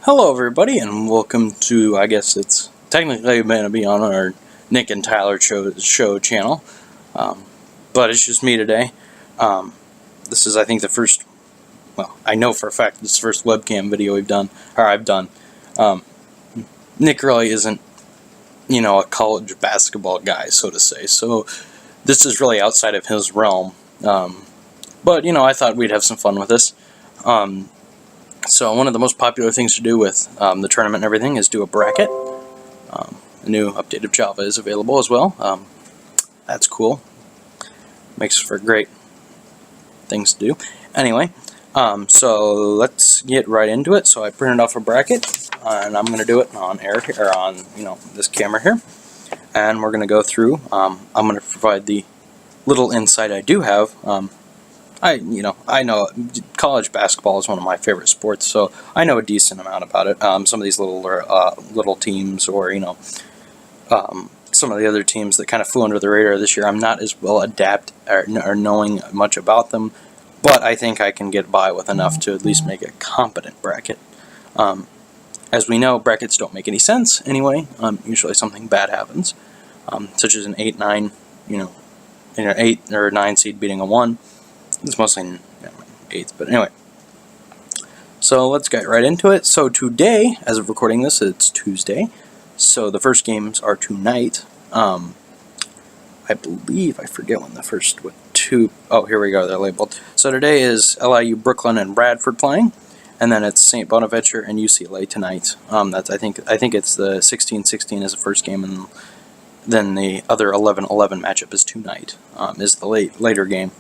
Hello everybody and welcome to, I guess it's technically going to be on our Nick and Tyler show channel, but it's just me today. This is I think the first, well I know for a fact this is the first webcam video I've done. Nick really isn't, a college basketball guy, so to say, so this is really outside of his realm, but I thought we'd have some fun with this. So one of the most popular things to do with the tournament and everything is do a bracket. A new update of Java is available as well. That's cool. Makes for great things to do. Anyway, so let's get right into it. So I printed off a bracket, and I'm going to do it on air here, or on this camera here, and we're going to go through. I'm going to provide the little insight I do have. I know college basketball is one of my favorite sports, so I know a decent amount about it. Some of these little teams, or some of the other teams that kind of flew under the radar this year, I'm not as well adept or knowing much about them, but I think I can get by with enough to at least make a competent bracket. As we know, brackets don't make any sense anyway. Usually something bad happens, such as an 8-9, an 8 or 9 seed beating a 1. It's mostly 8th, but anyway. So let's get right into it. So today, as of recording this, it's Tuesday. So the first games are tonight. I believe, I forget when the first two. Oh, here we go. They're labeled. So today is LIU, Brooklyn, and Radford playing, and then it's St. Bonaventure and UCLA tonight. That's I think it's the 16-16 is the first game, and then the other 11-11 matchup is tonight. Is the later game.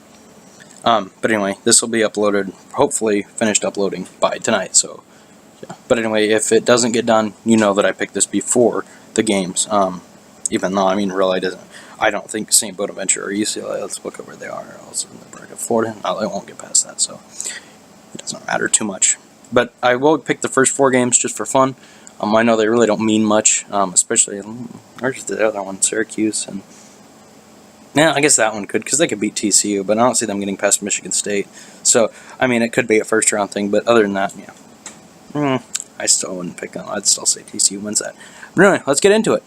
But anyway, this will be uploaded, hopefully finished uploading by tonight, so, yeah. But anyway, if it doesn't get done, you know that I picked this before the games, even though, really I don't think St. Bonaventure or UCLA, let's look at where they are, also in the bracket, Florida, no, they won't get past that, so it doesn't matter too much. But I will pick the first 4 games just for fun. I know they really don't mean much, especially, where's the other one, Syracuse, and yeah, I guess that one could, because they could beat TCU, but I don't see them getting past Michigan State. So, it could be a first-round thing, but other than that, yeah. I still wouldn't pick them. I'd still say TCU wins that. But anyway, let's get into it.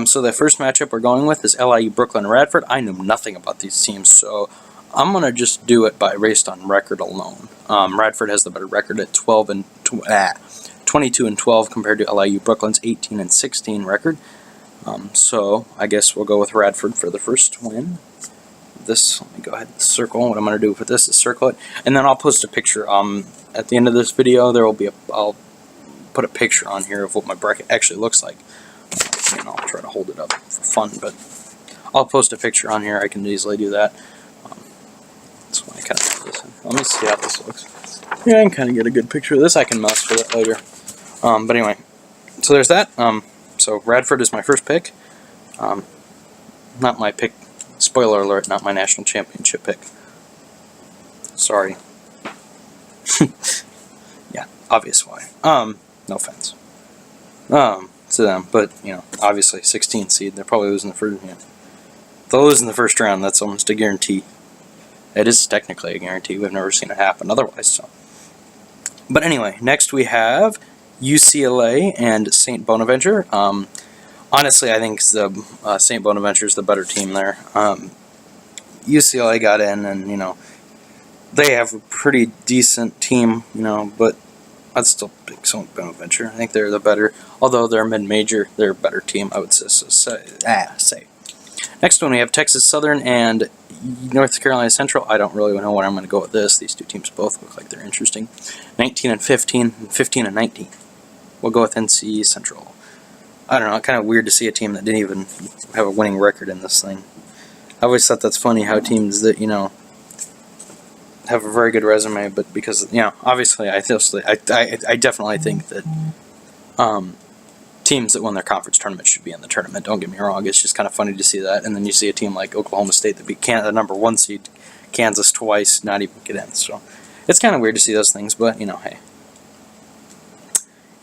So the first matchup we're going with is LIU, Brooklyn, and Radford. I know nothing about these teams, so I'm going to just do it based on record alone. Radford has the better record at 22-12 compared to LIU. Brooklyn's 18-16 record. So I guess we'll go with Radford for the first win. Let me go ahead and circle. What I'm going to do with this is circle it, and then I'll post a picture. At the end of this video, I'll put a picture on here of what my bracket actually looks like. And I'll try to hold it up for fun, but I'll post a picture on here. I can easily do that. So I kind of this. Let me see how this looks. Yeah, I can kind of get a good picture of this. I can mess with it later. But anyway, so there's that. So Radford is my first pick. Not my pick. Spoiler alert, not my national championship pick. Sorry. Yeah, obvious why. No offense. To them, but obviously 16 seed. They're probably losing the first. They'll lose in the first round. That's almost a guarantee. It is technically a guarantee. We've never seen it happen otherwise. So, but anyway, next we have UCLA and St. Bonaventure. Honestly, I think the St. Bonaventure is the better team there. UCLA got in, and they have a pretty decent team, but I'd still pick St. Bonaventure. I think they're the better, although they're mid-major, they're a better team, I would say. Next one, we have Texas Southern and North Carolina Central. I don't really know where I'm going to go with this. These two teams both look like they're interesting. 19-15, and 15-19. We'll go with NC Central. I don't know, kind of weird to see a team that didn't even have a winning record in this thing. I always thought that's funny how teams that, have a very good resume, but because, obviously I definitely think that teams that win their conference tournament should be in the tournament. Don't get me wrong, it's just kind of funny to see that. And then you see a team like Oklahoma State that beat the number 1 seed, Kansas twice, not even get in. So it's kind of weird to see those things, but, hey.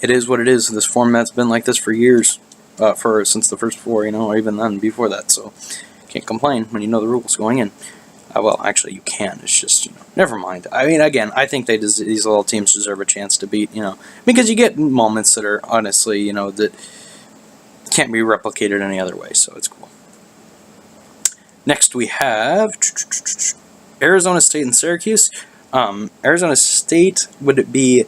It is what it is. This format's been like this for years, since the first 4, or even then before that. So can't complain when you know the rules going in. Well, actually, you can. It's just, never mind. I mean, again, I think these little teams deserve a chance to beat, because you get moments that are honestly, that can't be replicated any other way. So it's cool. Next, we have Arizona State and Syracuse. Arizona State would be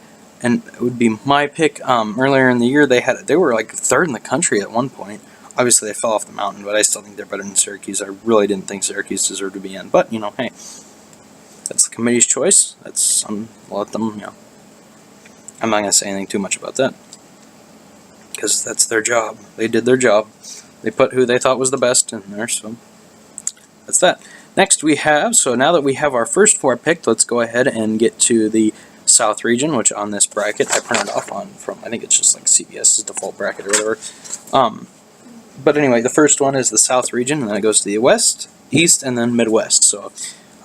my pick. Earlier in the year, they were like third in the country at one point. Obviously, they fell off the mountain, but I still think they're better than Syracuse. I really didn't think Syracuse deserved to be in, but hey, that's the committee's choice. I'll let them. I'm not gonna say anything too much about that because that's their job. They did their job. They put who they thought was the best in there, so that's that. Next, we have. So now that we have our first 4 picked, let's go ahead and get to the South region, which on this bracket I printed off from. I think it's just like CBS's default bracket or whatever. But anyway, the first one is the South region, and then it goes to the West, East, and then Midwest. So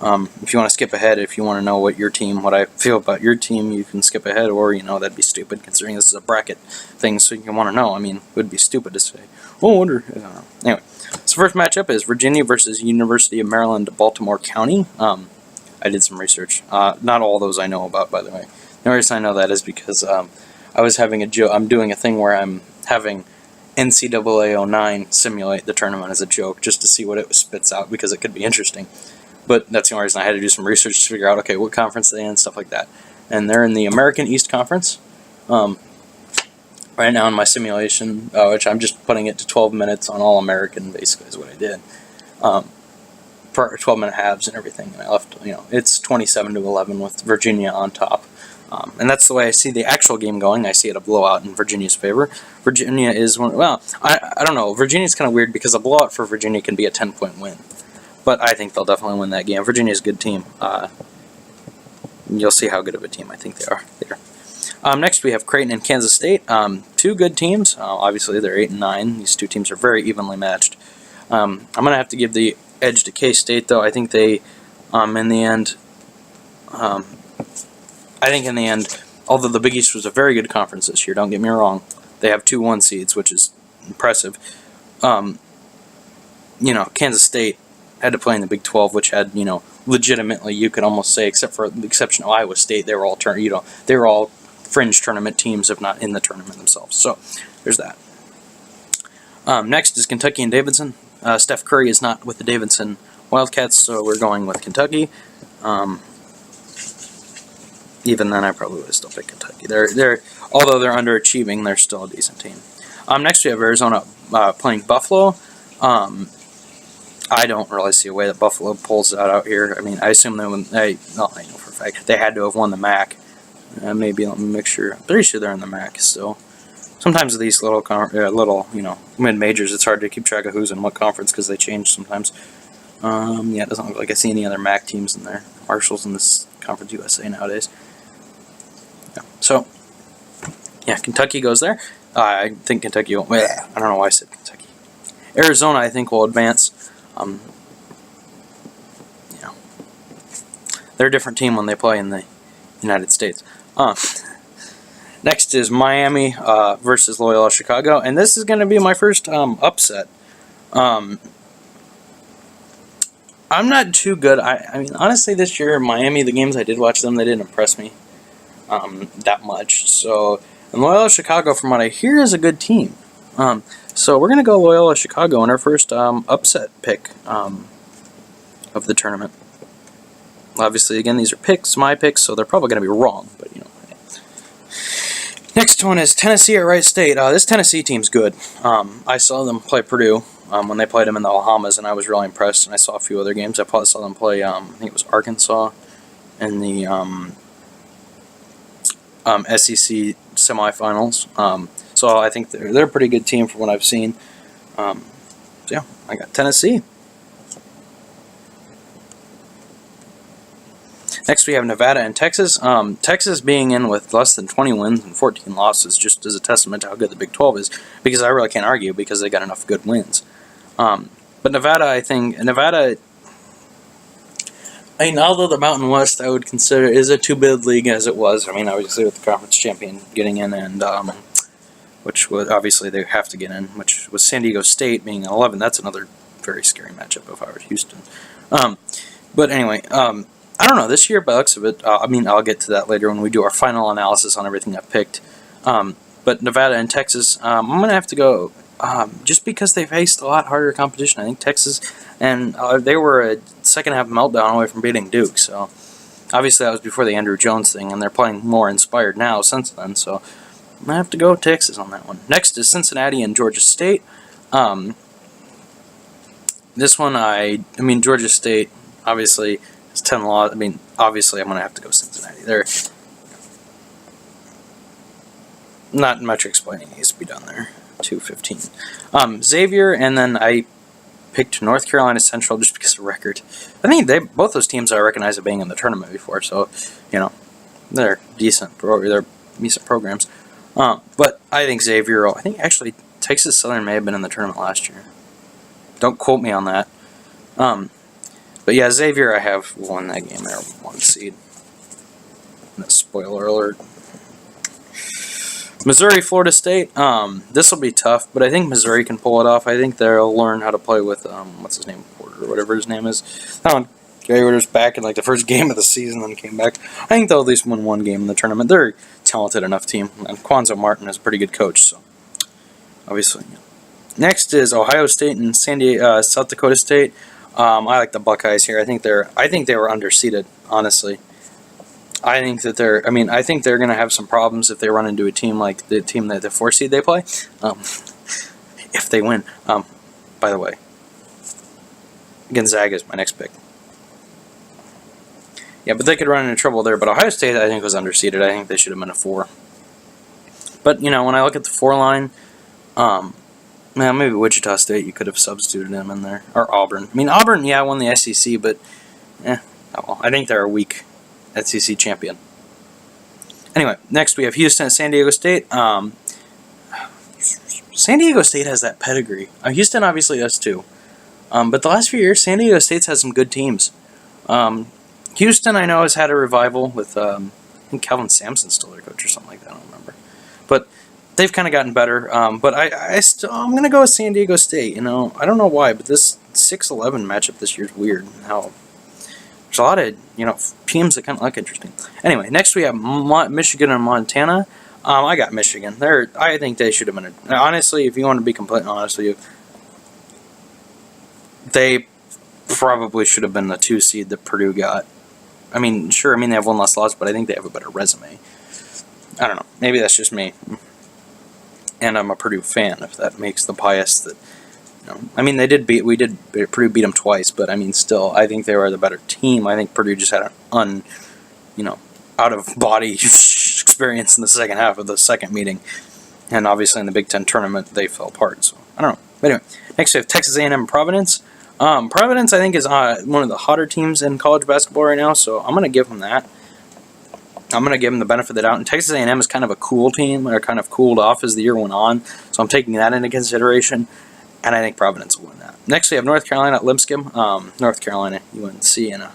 if you want to skip ahead, if you want to know what I feel about your team, you can skip ahead, or, that'd be stupid considering this is a bracket thing, so you want to know. I mean, it would be stupid to say, oh, I wonder. I don't know. Anyway, so first matchup is Virginia versus University of Maryland, Baltimore County. I did some research. Not all those I know about, by the way. The reason I know that is because I was having a joke. I'm doing a thing where I'm having NCAA 09 simulate the tournament as a joke just to see what it spits out because it could be interesting. But that's the only reason I had to do some research to figure out, okay, what conference they're in and stuff like that. And they're in the American East Conference. Right now in my simulation, which I'm just putting it to 12 minutes on All American, basically is what I did. For 12-minute halves and everything, and I left, it's 27-11 with Virginia on top. And that's the way I see the actual game going. I see it a blowout in Virginia's favor. Virginia is I don't know. Virginia's kind of weird because a blowout for Virginia can be a 10-point win. But I think they'll definitely win that game. Virginia's a good team. You'll see how good of a team I think they are later. Next, we have Creighton and Kansas State. 2 good teams. Obviously, they're 8 and 9. These 2 teams are very evenly matched. I'm going to have to give the edge to K-State, though. I think they, in the end, although the Big East was a very good conference this year, don't get me wrong, they have 2 1 seeds, which is impressive. Kansas State had to play in the Big 12, which had, legitimately, you could almost say, except for the exception of Iowa State, they were all fringe tournament teams, if not in the tournament themselves. So there's that. Next is Kentucky and Davidson. Steph Curry is not with the Davidson Wildcats, so we're going with Kentucky. Even then, I probably would have still picked Kentucky. Although they're underachieving, they're still a decent team. Next, we have Arizona playing Buffalo. I don't really see a way that Buffalo pulls that out here. I mean, I assume I know for a fact they had to have won the MAC. Maybe let me make sure. I'm pretty sure they're in the MAC still. Sometimes these little mid-majors, it's hard to keep track of who's in what conference because they change sometimes. It doesn't look like I see any other MAC teams in there. Marshall's in this Conference USA nowadays. Kentucky goes there. I think Kentucky won't. I don't know why I said Kentucky. Arizona, I think, will advance. They're a different team when they play in the United States. Next is Miami versus Loyola Chicago, and this is going to be my first upset. I'm not too good. I mean, honestly, this year, Miami, the games I did watch them, they didn't impress me that much. So, and Loyola Chicago, from what I hear, is a good team. So we're going to go Loyola Chicago in our first upset pick of the tournament. Obviously, again, these are my picks, so they're probably going to be wrong, but Next one is Tennessee at Wright State. This Tennessee team's good. I saw them play Purdue when they played them in the Bahamas, and I was really impressed. And I saw a few other games. I probably saw them play, I think it was Arkansas in the SEC semifinals. So I think they're a pretty good team from what I've seen. I got Tennessee. Next, we have Nevada and Texas. Texas being in with less than 20 wins and 14 losses just is a testament to how good the Big 12 is, because I really can't argue because they got enough good wins. But Nevada, although the Mountain West I would consider is a two-bid league as it was. I mean, obviously with the conference champion getting in, and which would obviously they have to get in, which was San Diego State being 11. That's another very scary matchup if I were Houston. But anyway, I don't know, this year, by the looks of it, I mean, I'll get to that later when we do our final analysis on everything I've picked. But Nevada and Texas, I'm going to have to go, just because they faced a lot harder competition. I think Texas, and they were a second half meltdown away from beating Duke, so obviously that was before the Andrew Jones thing, and they're playing more inspired now since then, so I'm going to have to go Texas on that one. Next is Cincinnati and Georgia State. This one, I mean, Georgia State, obviously, is 10 loss. I mean, obviously, I'm going to have to go Cincinnati. They're not much explaining needs to be done there. 2-15. Xavier, and then I picked North Carolina Central just because of record. I think both those teams I recognize as being in the tournament before, so, you know, they're decent. They're decent programs. But I think Xavier, I think actually Texas Southern may have been in the tournament last year. Don't quote me on that. But yeah, Xavier, I have won that game. They're 1 seed. Spoiler alert. Missouri, Florida State. This will be tough, but I think Missouri can pull it off. I think they'll learn how to play with what's his name, Porter, or whatever his name is. That one, Gary Ritter's back in like the first game of the season, then came back. I think they'll at least win one game in the tournament. They're a talented enough team, and Quanzo Martin is a pretty good coach, so obviously. Next is Ohio State and South Dakota State. I like the Buckeyes here. I think they were underseeded, honestly. I think that I think they're going to have some problems if they run into a team like the team that the 4 seed they play. If they win. By the way, Gonzaga is my next pick. Yeah, but they could run into trouble there. But Ohio State, I think, was underseeded. I think they should have been a 4. But, you know, when I look at the 4 line, maybe Wichita State, you could have substituted them in there. Or Auburn. I mean, Auburn, yeah, won the SEC, but, oh well. I think they're a weak SEC champion. Anyway, next we have Houston and San Diego State. San Diego State has that pedigree. Houston obviously does too. But the last few years, San Diego State's had some good teams. Houston, I know, has had a revival with, I think Calvin Sampson's still their coach or something like that. I don't remember. But they've kind of gotten better. But I'm going to go with San Diego State. You know, I don't know why, but this 6-11 matchup this year is weird. How there's a lot of, you know, teams that kind of look interesting. Anyway, next we have Michigan and Montana. I got Michigan. I think they should have been. Honestly, if you want to be completely honest with you, they probably should have been the 2 seed that Purdue got. I mean, sure, they have 1 less loss, but I think they have a better resume. I don't know. Maybe that's just me. And I'm a Purdue fan, if that makes the bias that. I mean, Purdue beat them twice, but I mean, still, I think they were the better team. I think Purdue just had an out-of-body experience in the second half of the second meeting, and obviously in the Big Ten tournament, they fell apart. So I don't know. But anyway, next we have Texas A&M and Providence. Providence, I think, is one of the hotter teams in college basketball right now, so I'm going to give them that. I'm going to give them the benefit of the doubt. And Texas A&M is kind of a cool team. They're kind of cooled off as the year went on, so I'm taking that into consideration. And I think Providence will win that. Next, we have North Carolina at Lipscomb. North Carolina, UNC, and I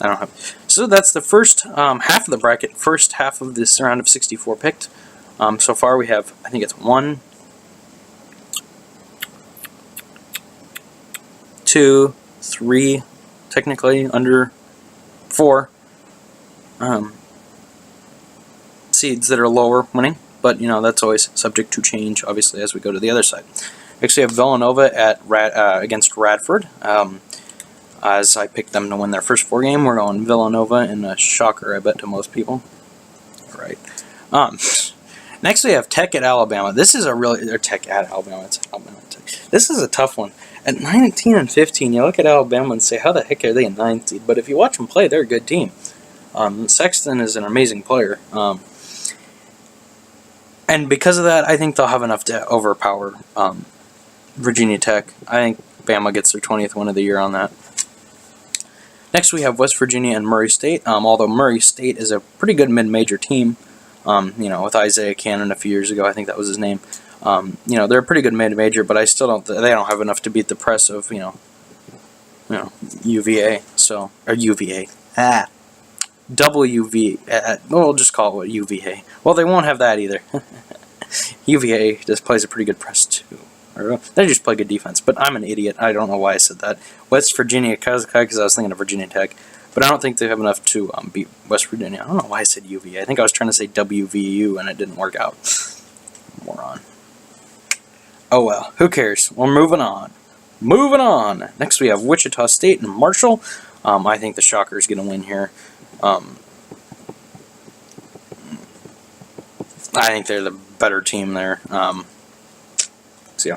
don't have. So that's the first half of the bracket, first half of this round of 64 picked. So far, we have, I think it's 1, 2, 3, technically under 4 seeds that are lower winning. But, you know, that's always subject to change, obviously, as we go to the other side. Next, we have Villanova against Radford. As I picked them to win their first 4 game, we're going Villanova in a shocker, I bet, to most people. All right. Next, we have Tech at Alabama. This is Tech at Alabama. It's Alabama Tech. This is a tough one. At 19 and 15, you look at Alabama and say, how the heck are they a 9th seed? But if you watch them play, they're a good team. Sexton is an amazing player. And because of that, I think they'll have enough to overpower Virginia Tech. I think Bama gets their 20th win of the year on that. Next, we have West Virginia and Murray State. Although Murray State is a pretty good mid-major team, with Isaiah Cannon a few years ago, I think that was his name. They're a pretty good mid-major, but I still don't. They don't have enough to beat the press of UVA. Or UVA. We'll just call it UVA. Well, they won't have that either. UVA just plays a pretty good press too. They just play good defense, but I'm an idiot. I don't know why I said that. West Virginia Kazakai, because I was thinking of Virginia Tech, but I don't think they have enough to beat West Virginia. I don't know why I said UVA. I think I was trying to say WVU, and it didn't work out. Moron. Oh well, who cares? We're moving on. Moving on. Next we have Wichita State and Marshall. I think the Shocker is going to win here. I think they're the better team there. So yeah.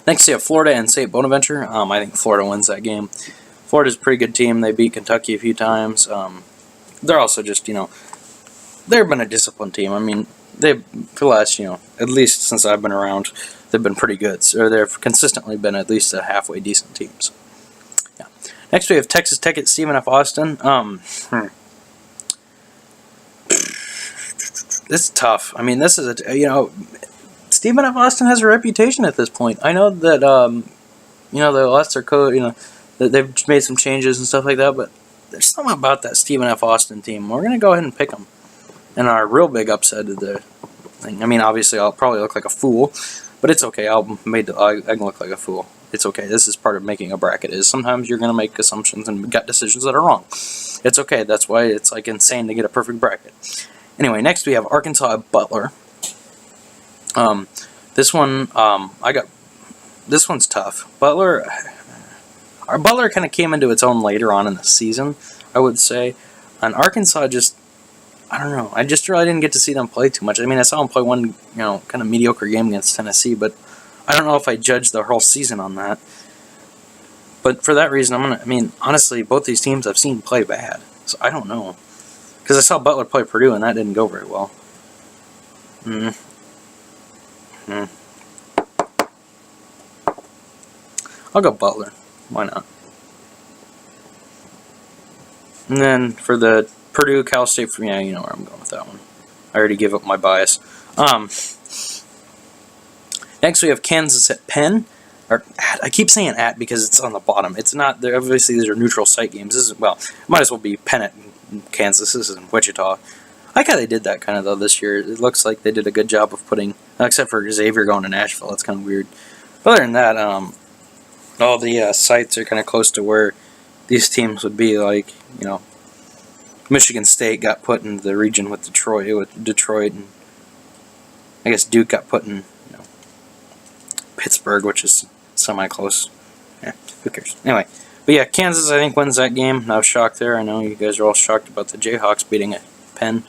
Next we have Florida and St. Bonaventure. I think Florida wins that game. Florida's a pretty good team. They beat Kentucky a few times. They're also just, they've been a disciplined team. I mean, for the last, at least since I've been around, they've been pretty good. So they've consistently been at least a halfway decent team. So, yeah. Next we have Texas Tech at Stephen F. Austin. This is tough. I mean, this is Stephen F. Austin has a reputation at this point. I know that they lost their coach. That they've made some changes and stuff like that, but there's something about that Stephen F. Austin team. We're gonna go ahead and pick them. And our real big upset of the thing. I mean, obviously, I'll probably look like a fool, but it's okay. I can look like a fool. It's okay. This is part of making a bracket. Is sometimes you're gonna make assumptions and gut decisions that are wrong. It's okay. That's why it's like insane to get a perfect bracket. Anyway, next we have Arkansas at Butler. This one, this one's tough. Butler kind of came into its own later on in the season, I would say. And Arkansas just, I don't know. I just really didn't get to see them play too much. I mean, I saw them play one, kind of mediocre game against Tennessee, but I don't know if I judged the whole season on that. But for that reason, honestly, both these teams I've seen play bad. So I don't know. Because I saw Butler play Purdue, and that didn't go very well. I'll go Butler. Why not? And then for the Purdue, Cal State, you know where I'm going with that one. I already gave up my bias. Next we have Kansas at Penn. Or at, I keep saying at because it's on the bottom. It's not. Obviously, these are neutral site games. This is, it might as well be Penn at Kansas. This is in Wichita. I like how they did that kind of though this year. It looks like they did a good job of putting, except for Xavier going to Nashville. That's kind of weird. But other than that, all the sites are kind of close to where these teams would be. Like, Michigan State got put in the region with Detroit, and I guess Duke got put in Pittsburgh, which is semi-close. Yeah, who cares? Anyway, but yeah, Kansas I think wins that game. No shock there. I know you guys are all shocked about the Jayhawks beating Penn.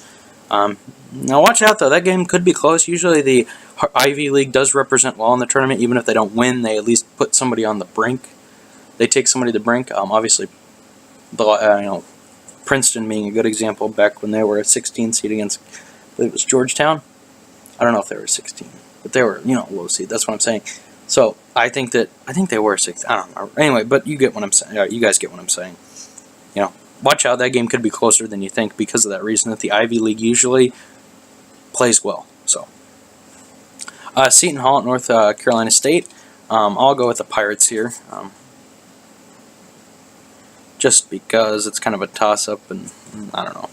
Now watch out though, that game could be close. Usually the Ivy League does represent well in the tournament. Even if they don't win, they at least put somebody on the brink. They take somebody to the brink. Obviously, Princeton being a good example back when they were a 16 seed against, I believe it was Georgetown. I don't know if they were 16, but they were low seed. That's what I'm saying. So I think they were 16. I don't know. Anyway, but you get what I'm saying. You guys get what I'm saying. Watch out. That game could be closer than you think because of that reason that the Ivy League usually plays well. So Seton Hall at North Carolina State. I'll go with the Pirates here. Just because it's kind of a toss-up, and I don't know.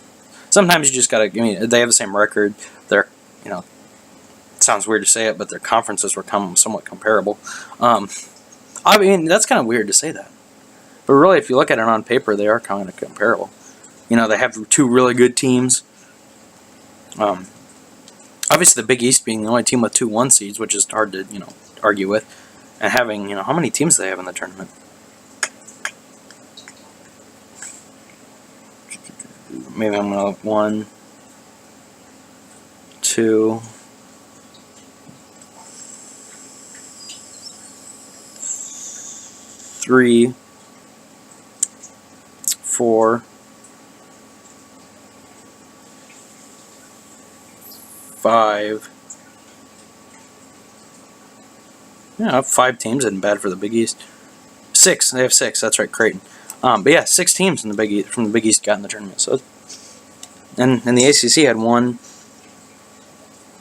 Sometimes you just gotta. They have the same record. They're, it sounds weird to say it, but their conferences were somewhat comparable. That's kind of weird to say that, but really, if you look at it on paper, they are kind of comparable. They have two really good teams. Obviously, the Big East being the only team with 2 1 seeds, which is hard to argue with, and having how many teams do they have in the tournament? Maybe I'm going to 1, 2, 3, 4, 5. Yeah, 5 teams isn't bad for the Big East. 6. They have 6. That's right, Creighton. But yeah, 6 teams from the Big East got in the tournament. So, and the ACC had 1,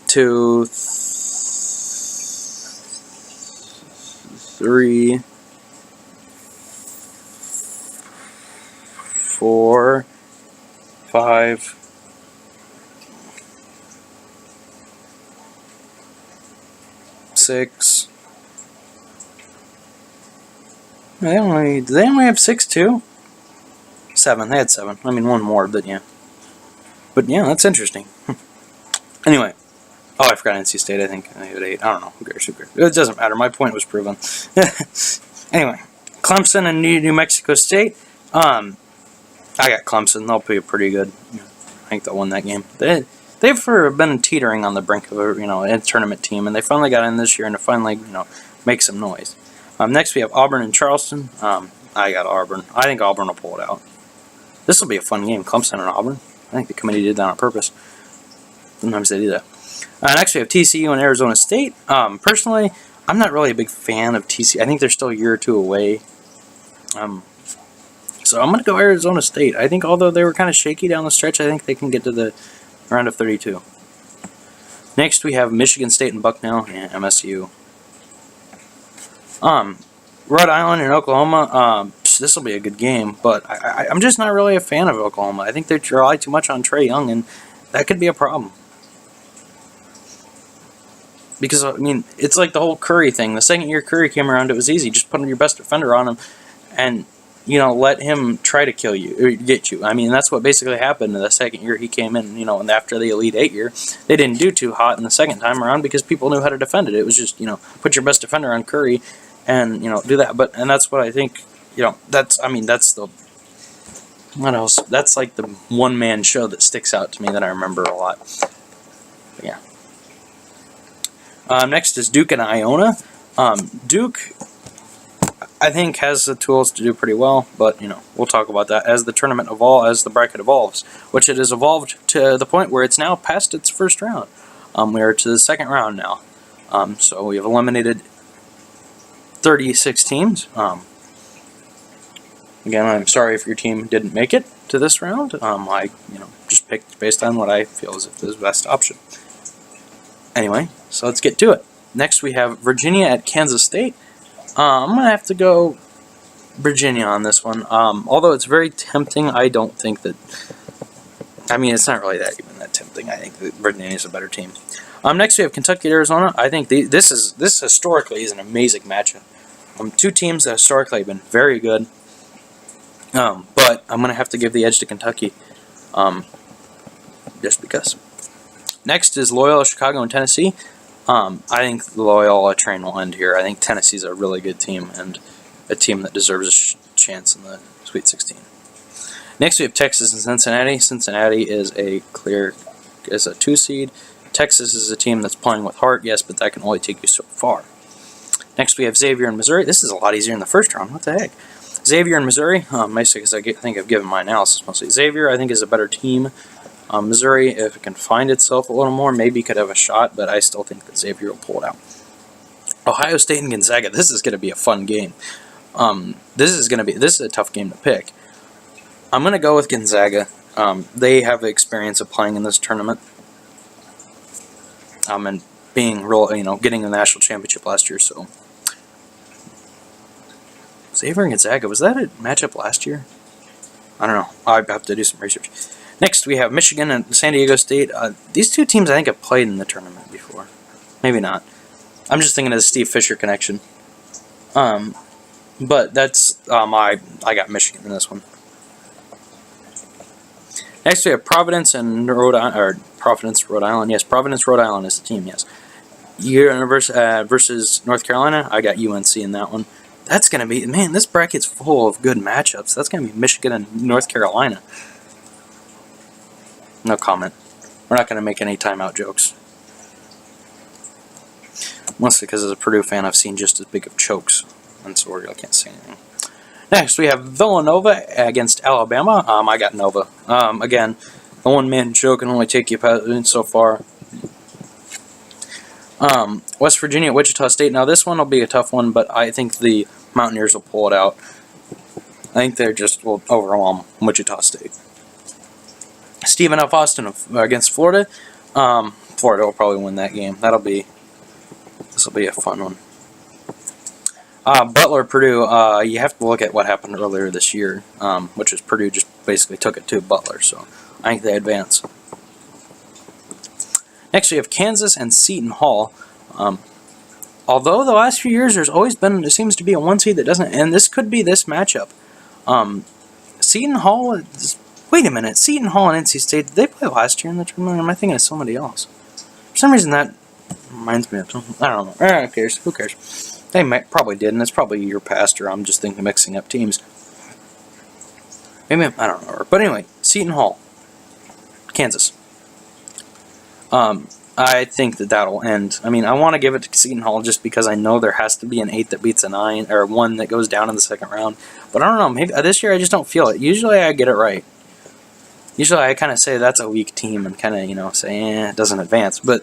2, 3, 4, 5, 6, Did they only have 6 too? 7. They had 7. I mean, one more, but yeah. But yeah, that's interesting. Anyway. Oh, I forgot NC State. I think I had 8. I don't know. Who cares? It doesn't matter. My point was proven. Anyway, Clemson and New Mexico State. I got Clemson. They'll be pretty good. I think they'll win that game. They've been teetering on the brink of a tournament team, and they finally got in this year and to finally make some noise. Next we have Auburn and Charleston. I got Auburn. I think Auburn will pull it out. This will be a fun game. Clemson and Auburn. I think the committee did that on purpose. Sometimes they do that. Next we have TCU and Arizona State. Personally, I'm not really a big fan of TCU. I think they're still a year or two away. So I'm going to go Arizona State. I think although they were kind of shaky down the stretch, I think they can get to the round of 32. Next we have Michigan State and Bucknell and MSU. Rhode Island and Oklahoma. This will be a good game, but I'm just not really a fan of Oklahoma. I think they rely too much on Trae Young, and that could be a problem. Because, I mean, it's like the whole Curry thing. The second year Curry came around, it was easy. Just put your best defender on him and, let him try to kill you, or get you. I mean, that's what basically happened in the second year he came in, and after the Elite 8 year. They didn't do too hot in the second time around because people knew how to defend it. It was just, put your best defender on Curry and, do that. And that's what I think, that's the, what else? That's like the one-man show that sticks out to me that I remember a lot. But yeah. Next is Duke and Iona. Duke, I think, has the tools to do pretty well, but, we'll talk about that as the tournament as the bracket evolves, which it has evolved to the point where it's now past its first round. We are to the second round now. So we have eliminated 36 teams. Again, I'm sorry if your team didn't make it to this round. I, just picked based on what I feel is the best option. Anyway, so let's get to it. Next we have Virginia at Kansas State. I'm going to have to go Virginia on this one. Although it's very tempting, I don't think that... I mean, it's not really even that tempting. I think that Virginia is a better team. Next we have Kentucky at Arizona. I think this historically is an amazing matchup. Two teams that historically have been very good. But I'm going to have to give the edge to Kentucky. Just because. Next is Loyola, Chicago, and Tennessee. I think the Loyola train will end here. I think Tennessee's a really good team and a team that deserves a chance in the Sweet 16. Next we have Texas and Cincinnati. Cincinnati is a 2 seed. Texas is a team that's playing with heart, yes, but that can only take you so far. Next we have Xavier and Missouri. This is a lot easier in the first round. What the heck? Xavier and Missouri. Mostly because I think I've given my analysis mostly. Xavier, I think, is a better team. Missouri, if it can find itself a little more, maybe could have a shot, but I still think that Xavier will pull it out. Ohio State and Gonzaga. This is going to be a fun game. This is a tough game to pick. I'm going to go with Gonzaga. They have the experience of playing in this tournament. And being real, getting the national championship last year. So Xavier and Gonzaga, was that a matchup last year? I don't know. I have to do some research. Next, we have Michigan and San Diego State. These two teams, I think, have played in the tournament before. Maybe not. I'm just thinking of the Steve Fisher connection. But that's I got Michigan in this one. Next, we have Providence and Rhode Island. Or Providence, Rhode Island. Yes, Providence, Rhode Island is the team. Yes. Versus North Carolina. I got UNC in that one. That's gonna be this bracket's full of good matchups. That's gonna be Michigan and North Carolina. No comment. We're not going to make any timeout jokes. Mostly because as a Purdue fan, I've seen just as big of chokes. And so I can't say anything. Next, we have Villanova against Alabama. I got Nova. Again, the one-man show can only take you so far. West Virginia at Wichita State. Now, this one will be a tough one, but I think the Mountaineers will pull it out. I think they will overwhelm Wichita State. Stephen F. Austin against Florida. Florida will probably win that game. This will be a fun one. Butler, Purdue. You have to look at what happened earlier this year, which is Purdue just basically took it to Butler. So I think they advance. Next, we have Kansas and Seton Hall. Although the last few years there's always been, there seems to be a 1 seed that doesn't, and this could be this matchup. Seton Hall is, wait a minute, Seton Hall and NC State, did they play last year in the tournament, or am I thinking of somebody else? For some reason that reminds me of something. I don't know. Who cares? Who cares? They probably did, and it's probably a year past, or I'm just thinking mixing up teams. Maybe, I don't know. But anyway, Seton Hall, Kansas. I think that'll end. I mean, I want to give it to Seton Hall just because I know there has to be an 8 that beats a 9, or 1 that goes down in the second round. But I don't know. Maybe this year I just don't feel it. Usually I get it right. Usually I kind of say that's a weak team and kind of, say, it doesn't advance. But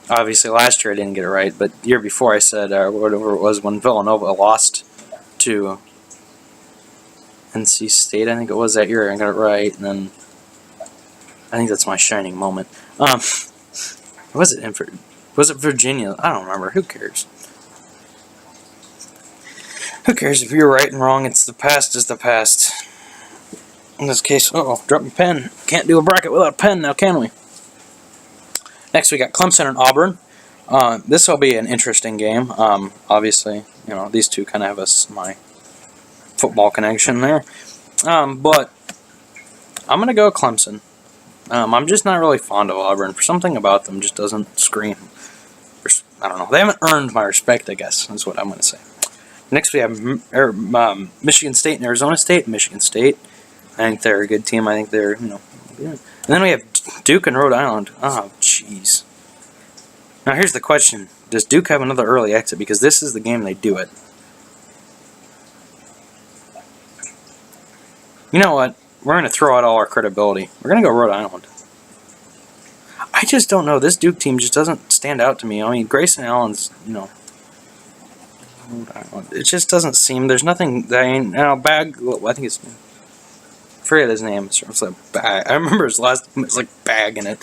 obviously last year I didn't get it right. But the year before I said, whatever it was, when Villanova lost to NC State, I think it was that year, I got it right. And then I think that's my shining moment. Was it Virginia? I don't remember. Who cares? Who cares if you're right and wrong? It's the past is the past. In this case, drop my pen. Can't do a bracket without a pen now, can we? Next, we got Clemson and Auburn. This will be an interesting game. Obviously, these two kind of have my football connection there. But I'm going to go Clemson. I'm just not really fond of Auburn. For something about them just doesn't scream. I don't know. They haven't earned my respect, I guess, is what I'm going to say. Next, we have Michigan State and Arizona State. Michigan State, I think they're a good team. I think they're, good. And then we have Duke and Rhode Island. Oh, jeez. Now, here's the question. Does Duke have another early exit? Because this is the game they do it. You know what? We're going to throw out all our credibility. We're going to go Rhode Island. I just don't know. This Duke team just doesn't stand out to me. I mean, Grayson Allen's, it just doesn't seem. There's nothing that Bag. I think it's. I forget his name. It's like Bag. I remember his last name. It's like Bag in it,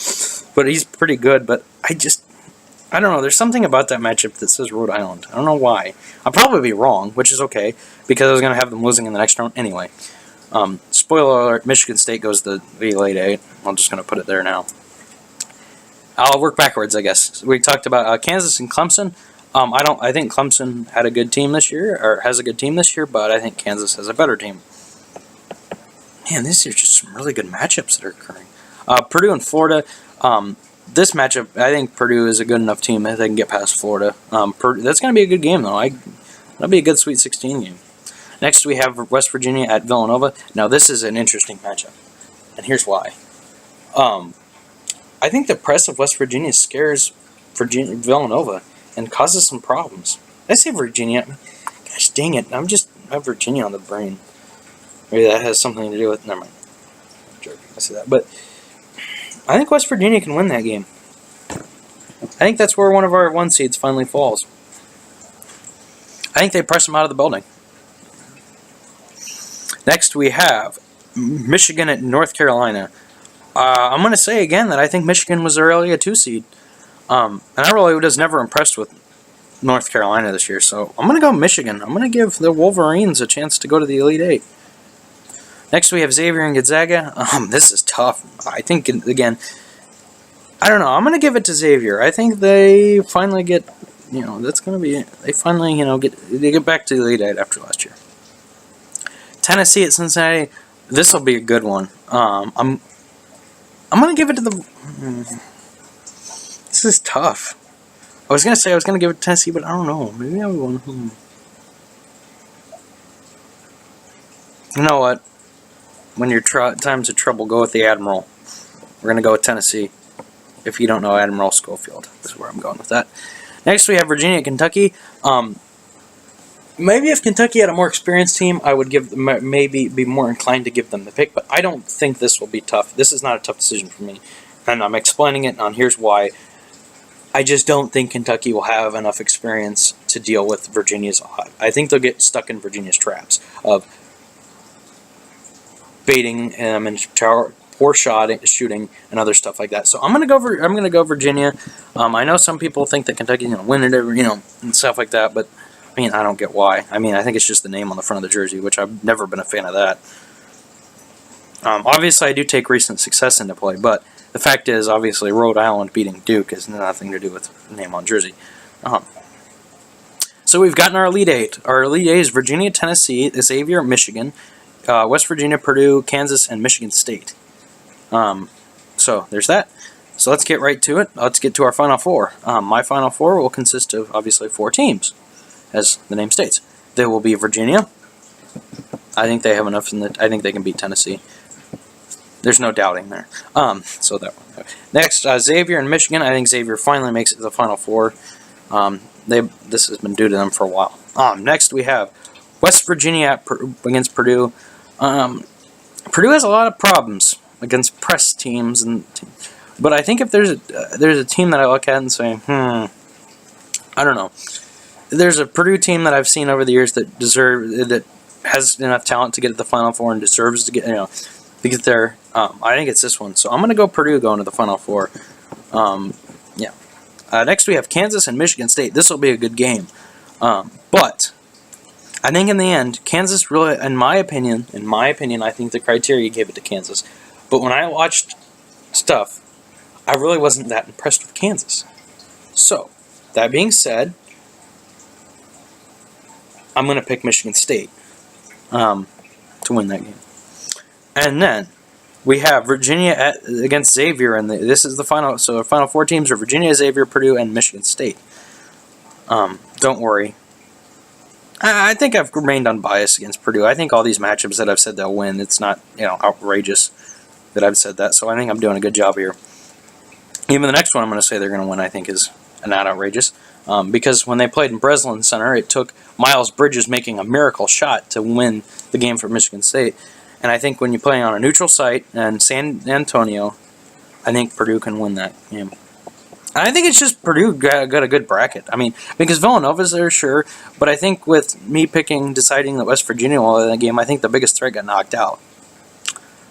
but he's pretty good. But I don't know. There's something about that matchup that says Rhode Island. I don't know why. I'll probably be wrong, which is okay because I was going to have them losing in the next round anyway. Spoiler alert: Michigan State goes to the Elite Eight. I'm just going to put it there now. I'll work backwards, I guess. We talked about Kansas and Clemson. I think Clemson had a good team this year, or has a good team this year, but I think Kansas has a better team. Man, this year's just some really good matchups that are occurring. Purdue and Florida. This matchup, I think Purdue is a good enough team that they can get past Florida. That's going to be a good game, though. That'll be a good Sweet 16 game. Next, we have West Virginia at Villanova. Now, this is an interesting matchup, and here's why. I think the press of West Virginia scares Villanova and causes some problems. I say Virginia. Gosh dang it. I have Virginia on the brain. Maybe that has something to do with... Never mind. I'm joking. I say that. But I think West Virginia can win that game. I think that's where one of our 1 seeds finally falls. I think they press them out of the building. Next, we have Michigan at North Carolina. I'm going to say again that I think Michigan was early a 2 seed. And I really was never impressed with North Carolina this year. So I'm going to go Michigan. I'm going to give the Wolverines a chance to go to the Elite Eight. Next, we have Xavier and Gonzaga. This is tough. I think, again, I don't know. I'm going to give it to Xavier. I think they finally get, that's going to be, they finally, they get back to the Elite Eight after last year. Tennessee at Cincinnati. This will be a good one. I'm going to give it to the... This is tough. I was going to say I was going to give it to Tennessee, but I don't know. Maybe I would want... You know what? When your times of trouble, go with the Admiral. We're going to go with Tennessee. If you don't know Admiral Schofield, this is where I'm going with that. Next, we have Virginia, Kentucky. Maybe if Kentucky had a more experienced team, I would maybe be more inclined to give them the pick, but I don't think this will be tough. This is not a tough decision for me, and I'm explaining it, and here's why. I just don't think Kentucky will have enough experience to deal with Virginia's odd. I think they'll get stuck in Virginia's traps of baiting them and poor shooting and other stuff like that. So I'm gonna go Virginia. I know some people think that Kentucky's gonna win it, and stuff like that, but I mean, I don't get why. I mean, I think it's just the name on the front of the jersey, which I've never been a fan of that. Obviously, I do take recent success into play, but the fact is, obviously, Rhode Island beating Duke has nothing to do with the name on jersey. So we've gotten our Elite Eight. Our Elite Eight is Virginia, Tennessee, Xavier, Michigan, West Virginia, Purdue, Kansas, and Michigan State. So there's that. So let's get right to it. Let's get to our Final Four. My Final Four will consist of, obviously, 4 teams, as the name states. There will be Virginia. I think they have enough I think they can beat Tennessee. There's no doubting there. So that one. Next, Xavier and Michigan. I think Xavier finally makes it to the Final Four. This has been due to them for a while. Next, we have West Virginia against Purdue. Purdue has a lot of problems against press teams, but I think if there's a team that I look at and say, I don't know. There's a Purdue team that I've seen over the years that has enough talent to get to the Final Four and deserves to get there. I think it's this one. So I'm going to go Purdue going to the Final Four. Next we have Kansas and Michigan State. This will be a good game. But I think in the end, Kansas really, in my opinion, I think the criteria gave it to Kansas. But when I watched stuff, I really wasn't that impressed with Kansas. So, that being said, I'm going to pick Michigan State to win that game. And then we have Virginia against Xavier, and this is the final. So, our final 4 teams are Virginia, Xavier, Purdue, and Michigan State. Don't worry. I think I've remained unbiased against Purdue. I think all these matchups that I've said they'll win, it's not outrageous that I've said that. So I think I'm doing a good job here. Even the next one I'm going to say they're going to win, I think, is not outrageous. Because when they played in Breslin Center, it took Miles Bridges making a miracle shot to win the game for Michigan State. And I think when you play on a neutral site and San Antonio, I think Purdue can win that game. And I think it's just Purdue got a good bracket. I mean, because Villanova's there, sure. But I think with me deciding that West Virginia will win that game, I think the biggest threat got knocked out.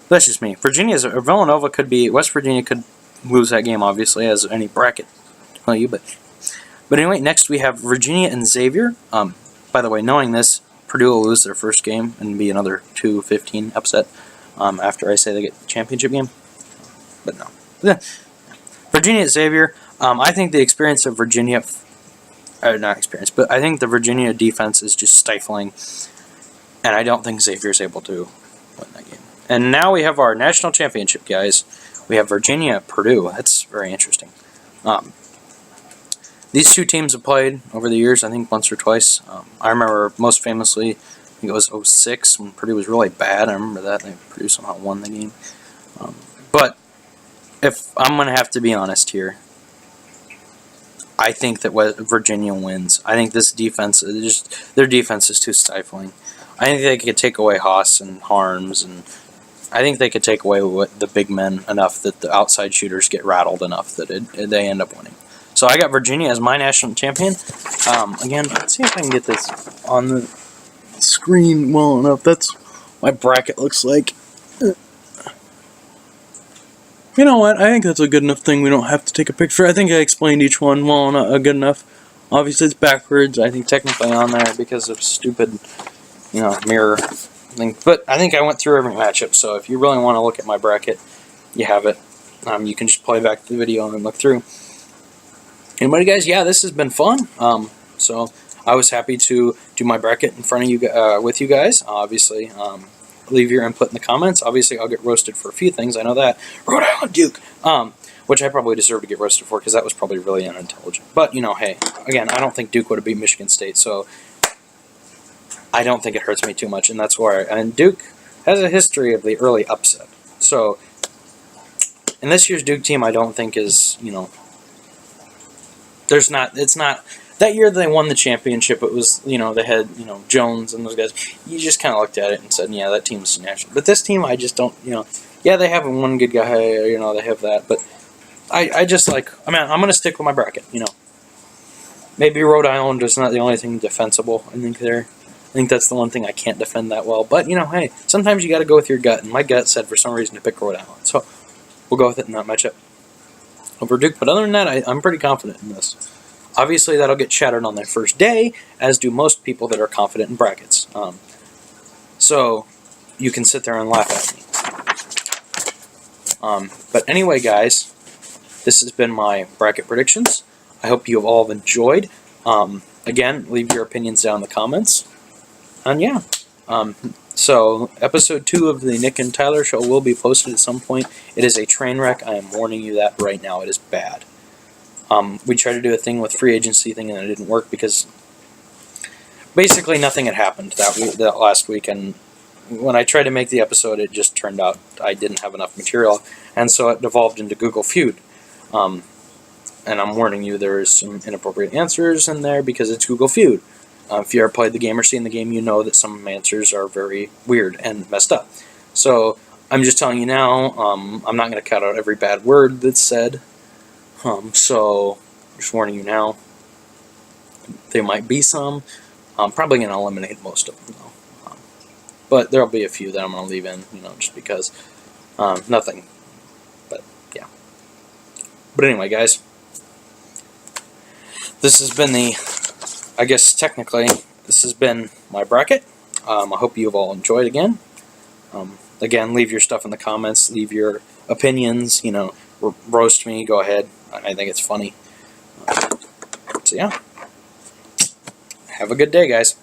That's just me. Villanova could be, West Virginia could lose that game, obviously, as any bracket. But anyway, next we have Virginia and Xavier. By the way, knowing this, Purdue will lose their first game and be another 2-15 upset after I say they get the championship game. But no. Virginia at Xavier. I think the experience of Virginia, not experience, but I think the Virginia defense is just stifling, and I don't think Xavier's able to win that game. And now we have our national championship, guys. We have Virginia at Purdue. That's very interesting. These 2 teams have played over the years, I think once or twice. I remember most famously, I think it was 2006 when Purdue was really bad. I remember that. Purdue somehow won the game. But if I'm going to have to be honest here, I think that Virginia wins. I think this defense, their defense is too stifling. I think they could take away Haas and Harms, and I think they could take away the big men enough that the outside shooters get rattled enough that they end up winning. So I got Virginia as my national champion. Again, let's see if I can get this on the screen well enough. That's what my bracket looks like. You know what? I think that's a good enough thing. We don't have to take a picture. I think I explained each one well good enough. Obviously, it's backwards. I think technically on there because of stupid, mirror thing. But I think I went through every matchup. So if you really want to look at my bracket, you have it. You can just play back the video and look through. Anybody, guys? Yeah, this has been fun. So I was happy to do my bracket in front of you, with you guys. Obviously, leave your input in the comments. Obviously, I'll get roasted for a few things. I know that. Rhode Island Duke, which I probably deserve to get roasted for because that was probably really unintelligent. But, hey, again, I don't think Duke would have beat Michigan State, so I don't think it hurts me too much, and that's why. And Duke has a history of the early upset. So, and this year's Duke team I don't think is, it's not. That year they won the championship, it was, they had, Jones and those guys. You just kind of looked at it and said, yeah, that team's national. But this team, I just don't, yeah, they have one good guy, they have that. But I just I'm going to stick with my bracket, Maybe Rhode Island is not the only thing defensible, I think that's the one thing I can't defend that well. But, hey, sometimes you got to go with your gut. And my gut said for some reason to pick Rhode Island. So we'll go with it in that matchup over Duke. But other than that, I'm pretty confident in this. Obviously, that'll get shattered on their first day, as do most people that are confident in brackets. So you can sit there and laugh at me. But anyway, guys, this has been my bracket predictions. I hope you have all enjoyed. again, leave your opinions down in the comments. And yeah, so episode 2 of the Nick and Tyler Show will be posted at some point. It is a train wreck. I am warning you that right now. It is bad. We tried to do a thing with free agency thing and it didn't work because basically nothing had happened that last week, and when I tried to make the episode, it just turned out I didn't have enough material, and so it devolved into Google Feud. And I'm warning you, there's some inappropriate answers in there because it's Google Feud. If you ever played the game or seen the game, you know that some answers are very weird and messed up. So I'm just telling you now, I'm not going to cut out every bad word that's said. So just warning you now, there might be some. I'm probably going to eliminate most of them, though. But there'll be a few that I'm going to leave in, just because. Nothing. But, yeah. But anyway, guys. This has been I guess technically, this has been my bracket. I hope you've all enjoyed again. Again, leave your stuff in the comments. Leave your opinions. Roast me. Go ahead. I think it's funny. So, yeah. Have a good day, guys.